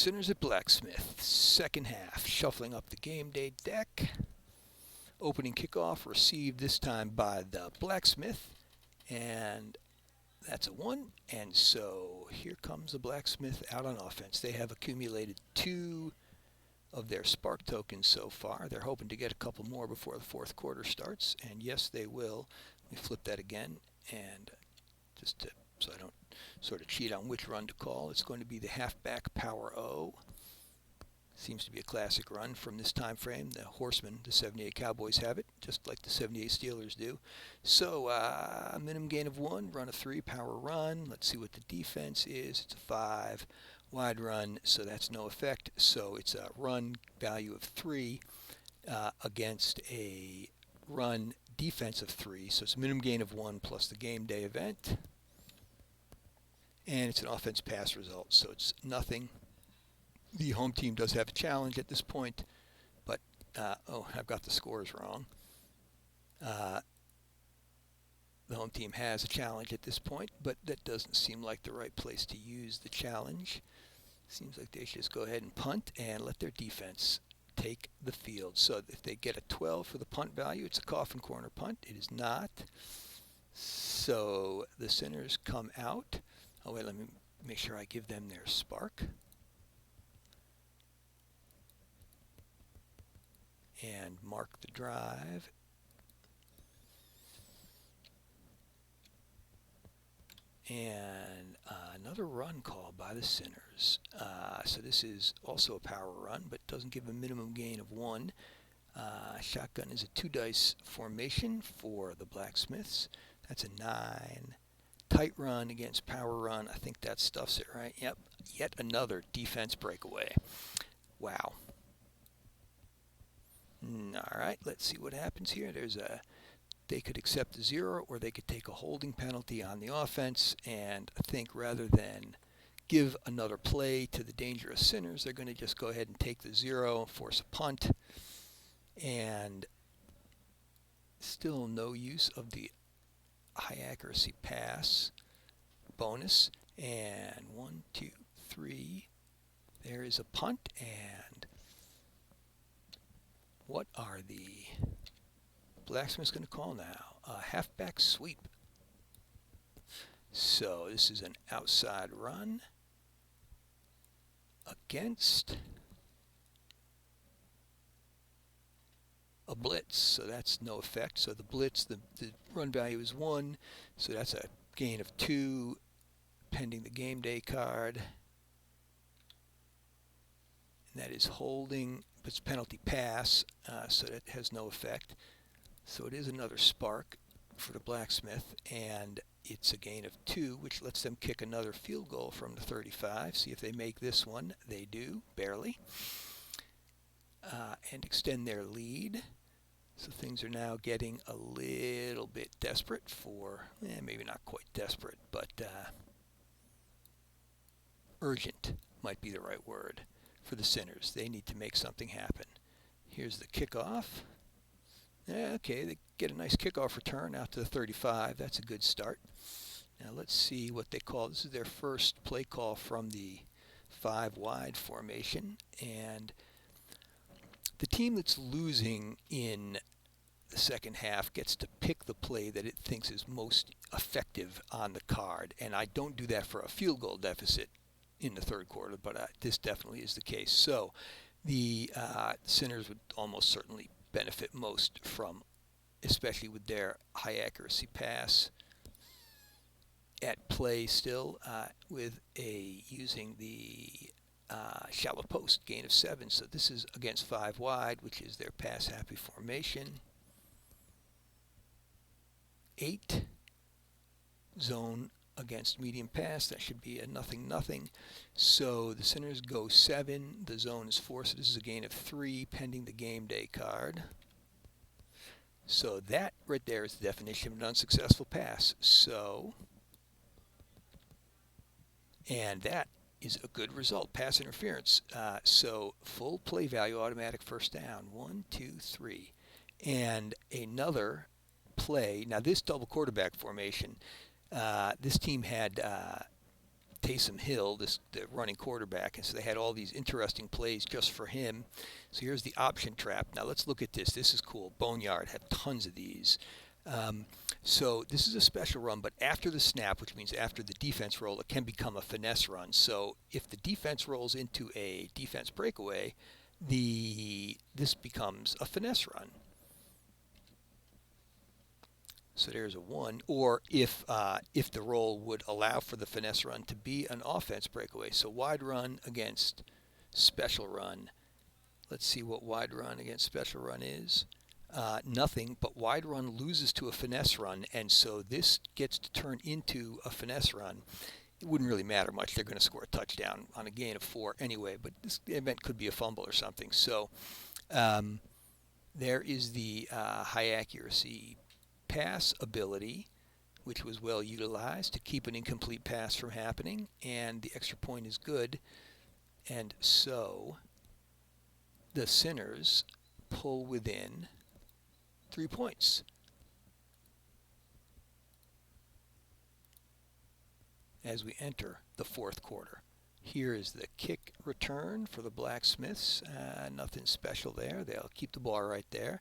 Sinners at Blacksmith, second half, shuffling up the game day deck. Opening kickoff received this time by the Blacksmith, and that's a 1. And so here comes the Blacksmith out on offense. They have accumulated 2 of their spark tokens so far. They're hoping to get a couple more before the fourth quarter starts, and yes, they will. Let me flip that again, and so I don't sort of cheat on which run to call. It's going to be the halfback power O. Seems to be a classic run from this time frame. The Horsemen, the 78 Cowboys, have it, just like the 78 Steelers do. So minimum gain of 1, run of 3, power run. Let's see what the defense is. It's a 5, wide run, so that's no effect. So it's a run value of 3 against a run defense of 3. So it's a minimum gain of 1 plus the game day event. And it's an offense pass result, so it's nothing. The home team does have a challenge at this point, but, I've got the scores wrong. The home team has a challenge at this point, but that doesn't seem like the right place to use the challenge. Seems like they should just go ahead and punt and let their defense take the field. So if they get a 12 for the punt value, it's a coffin corner punt. It is not. So the Sinners come out. Oh, wait, let me make sure I give them their spark. And mark the drive. And another run call by the Sinners. So this is also a power run, but doesn't give a minimum gain of 1. Shotgun is a 2-dice formation for the Blacksmiths. That's a 9. Tight run against power run. I think that stuffs it, right? Yep. Yet another defense breakaway. Wow. All right, let's see what happens here. They could accept a 0, or they could take a holding penalty on the offense. And I think rather than give another play to the dangerous Sinners, they're going to just go ahead and take the 0, force a punt, and still no use of the high accuracy pass bonus. And 1, 2, 3. There is a punt, and what are the Blacksmiths going to call now? A halfback sweep. So this is an outside run against a blitz. So that's no effect. So the blitz, the run value is 1. So that's a gain of 2 pending the game day card. And that is holding. It's penalty pass, so that has no effect. So it is another spark for the Blacksmith, and it's a gain of 2, which lets them kick another field goal from the 35. See if they make this one. They do, barely. And extend their lead. So things are now getting a little bit desperate for, maybe not quite desperate, but urgent might be the right word. For the Sinners, they need to make something happen. Here's the kickoff. Okay, they get a nice kickoff return out to the 35. That's a good start. Now let's see what they call. This is their first play call from the 5-wide formation. And the team that's losing in the second half gets to pick the play that it thinks is most effective on the card. And I don't do that for a field goal deficit in the third quarter, but this definitely is the case. So the Sinners would almost certainly benefit most from, especially with their high accuracy pass at play still, with using the shallow post gain of 7. So this is against 5 wide, which is their pass happy formation. 8 zone against medium pass. That should be a 0-0. So the Sinners go 7. The zone is 4. So this is a gain of 3 pending the game day card. So that right there is the definition of an unsuccessful pass. So, and that is a good result. Pass interference. So full play value, automatic first down. 1, 2, 3. And another play. Now this double quarterback formation, this team had Taysom Hill, the running quarterback, and so they had all these interesting plays just for him. So here's the option trap. Now let's look at this. This is cool. Boneyard had tons of these. So this is a special run, but after the snap, which means after the defense roll, it can become a finesse run. So if the defense rolls into a defense breakaway, this becomes a finesse run. So there's a 1. Or if the roll would allow for the finesse run to be an offense breakaway. So wide run against special run. Let's see what wide run against special run is. Nothing, but wide run loses to a finesse run, and so this gets to turn into a finesse run. It wouldn't really matter much. They're going to score a touchdown on a gain of 4 anyway, but this event could be a fumble or something. So there is the high accuracy pass ability, which was well utilized to keep an incomplete pass from happening, and the extra point is good. And so the Sinners pull within 3 points. As we enter the fourth quarter. Here is the kick return for the Blacksmiths. Nothing special there. They'll keep the ball right there.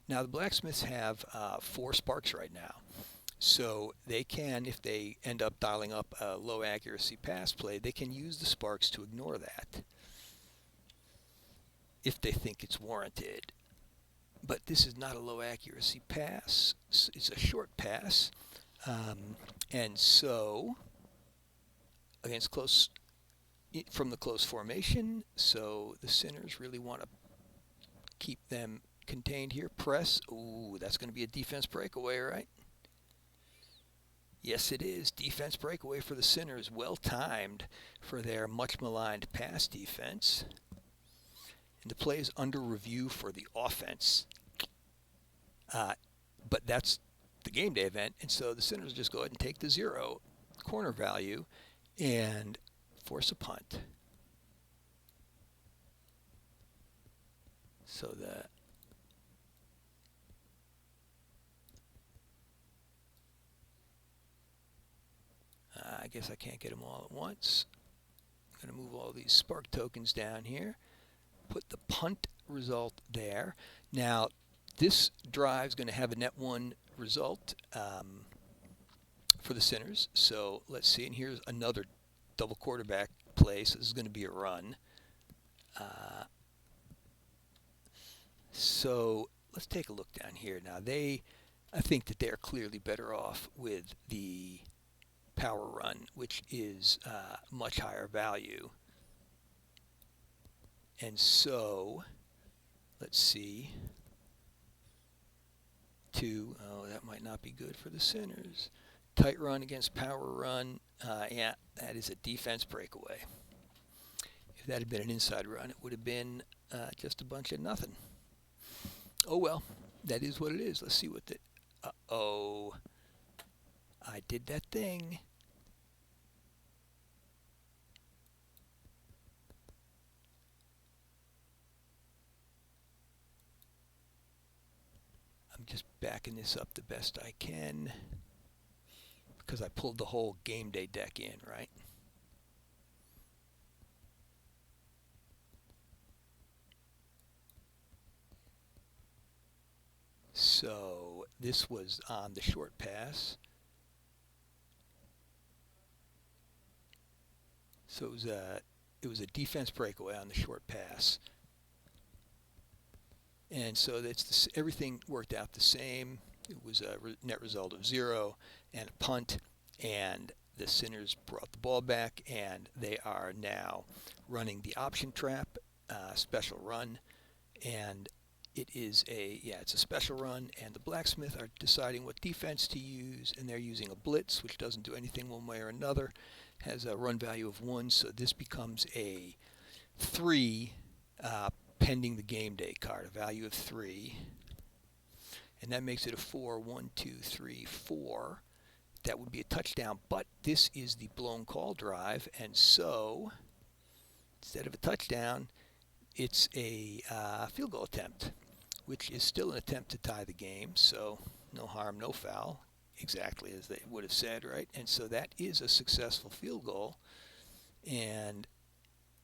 Now the Blacksmiths have 4 sparks right now. So they can, if they end up dialing up a low accuracy pass play, they can use the sparks to ignore that if they think it's warranted. But this is not a low accuracy pass. It's a short pass. And so against close, from the close formation, so the Sinners really want to keep them contained here. Press. Ooh, that's going to be a defense breakaway, right? Yes, it is. Defense breakaway for the Sinners. Well timed for their much maligned pass defense. And the play is under review for the offense. But that's the game day event, and so the Sinners just go ahead and take the 0 corner value and force a punt. So I guess I can't get them all at once. I'm going to move all these spark tokens down here. Put the punt result there. Now, this drive is going to have a net 1 result for the Sinners. So let's see. And here's another double quarterback play. So this is going to be a run. So let's take a look down here. Now, I think that they're clearly better off with the power run, which is much higher value. And so, let's see. 2, oh, that might not be good for the Sinners. Tight run against power run. Yeah, that is a defense breakaway. If that had been an inside run, it would have been just a bunch of nothing. Oh well, that is what it is. Let's see what the... Uh-oh. I did that thing. I'm just backing this up the best I can because I pulled the whole game day deck in, right? So this was on the short pass. So it was a defense breakaway on the short pass. And so everything worked out the same. It was a net result of 0 and a punt, and the Sinners brought the ball back, and they are now running the option trap special run, and it's a special run, and the Blacksmith are deciding what defense to use, and they're using a blitz, which doesn't do anything one way or another, has a run value of 1, so this becomes a 3 pending the game day card, a value of 3, and that makes it a 4. 1, 2, 3, 4. That would be a touchdown, but this is the blown call drive, and so instead of a touchdown, it's a field goal attempt, which is still an attempt to tie the game, so no harm, no foul, exactly as they would have said, right? And so that is a successful field goal. And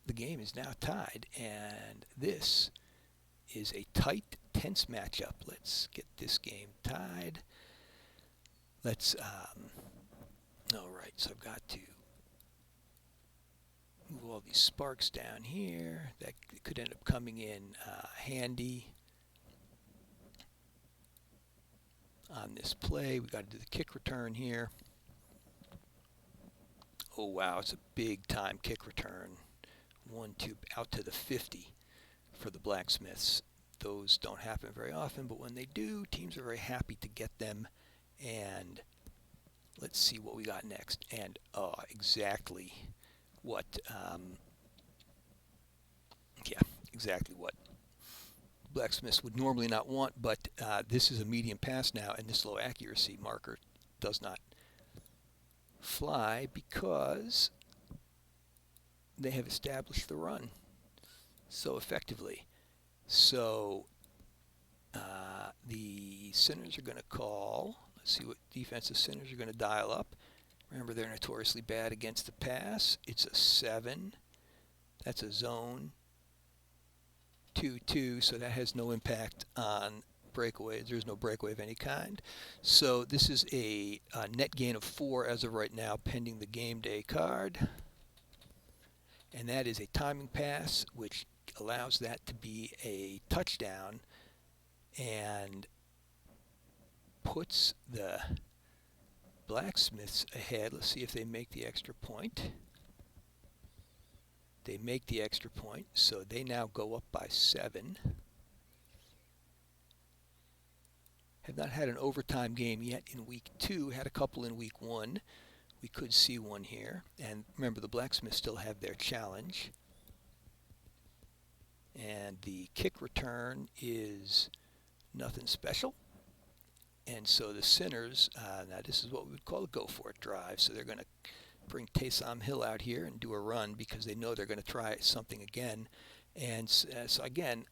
the game is now tied, and this is a tight, tense matchup. Let's get this game tied. Let's, all right, so I've got to move all these sparks down here. That could end up coming in handy on this play. We've got to do the kick return here. Oh, wow, it's a big time kick return. 1-2 out to the 50 for the Blacksmiths. Those don't happen very often, but when they do, teams are very happy to get them. And let's see what we got next. And exactly what, exactly what Blacksmiths would normally not want, but this is a medium pass now, and this low accuracy marker does not fly because they have established the run so effectively. So the Sinners are going to call. Let's see what defensive Sinners are going to dial up. Remember, they're notoriously bad against the pass. It's a 7. That's a zone 2-2, so that has no impact on breakaway. There's no breakaway of any kind. So this is a net gain of 4 as of right now, pending the game day card. And that is a timing pass, which allows that to be a touchdown and puts the Blacksmiths ahead. Let's see if they make the extra point. They make the extra point, so they now go up by 7. Have not had an overtime game yet in week 2. Had a couple in week 1. We could see one here. And remember, the Blacksmiths still have their challenge. And the kick return is nothing special. And so the Sinners, now this is what we would call a go-for-it drive. So they're going to bring Taysom Hill out here and do a run because they know they're going to try something again. And so again,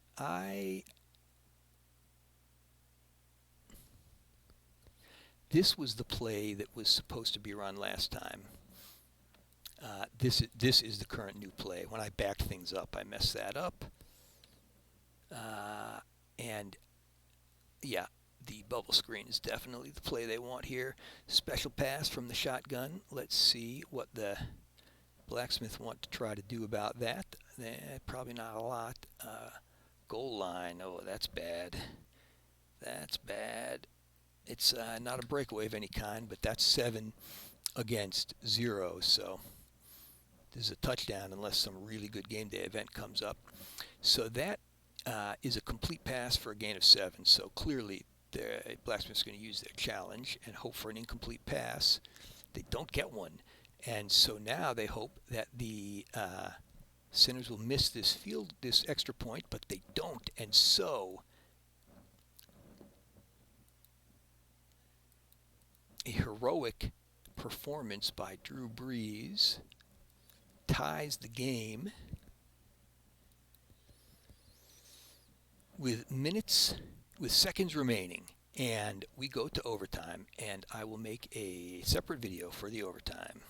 this was the play that was supposed to be run last time. This is the current new play. When I backed things up, I messed that up. And yeah, the bubble screen is definitely the play they want here. Special pass from the shotgun. Let's see what the Blacksmith want to try to do about that. Probably not a lot. Goal line. Oh, that's bad. That's bad. It's not a breakaway of any kind, but that's 7 against 0. So this is a touchdown unless some really good game day event comes up. So that is a complete pass for a gain of 7. So clearly the Blacksmiths are going to use their challenge and hope for an incomplete pass. They don't get one. And so now they hope that the Sinners will miss this extra point, but they don't. And so a heroic performance by Drew Brees ties the game with seconds remaining, and we go to overtime, and I will make a separate video for the overtime.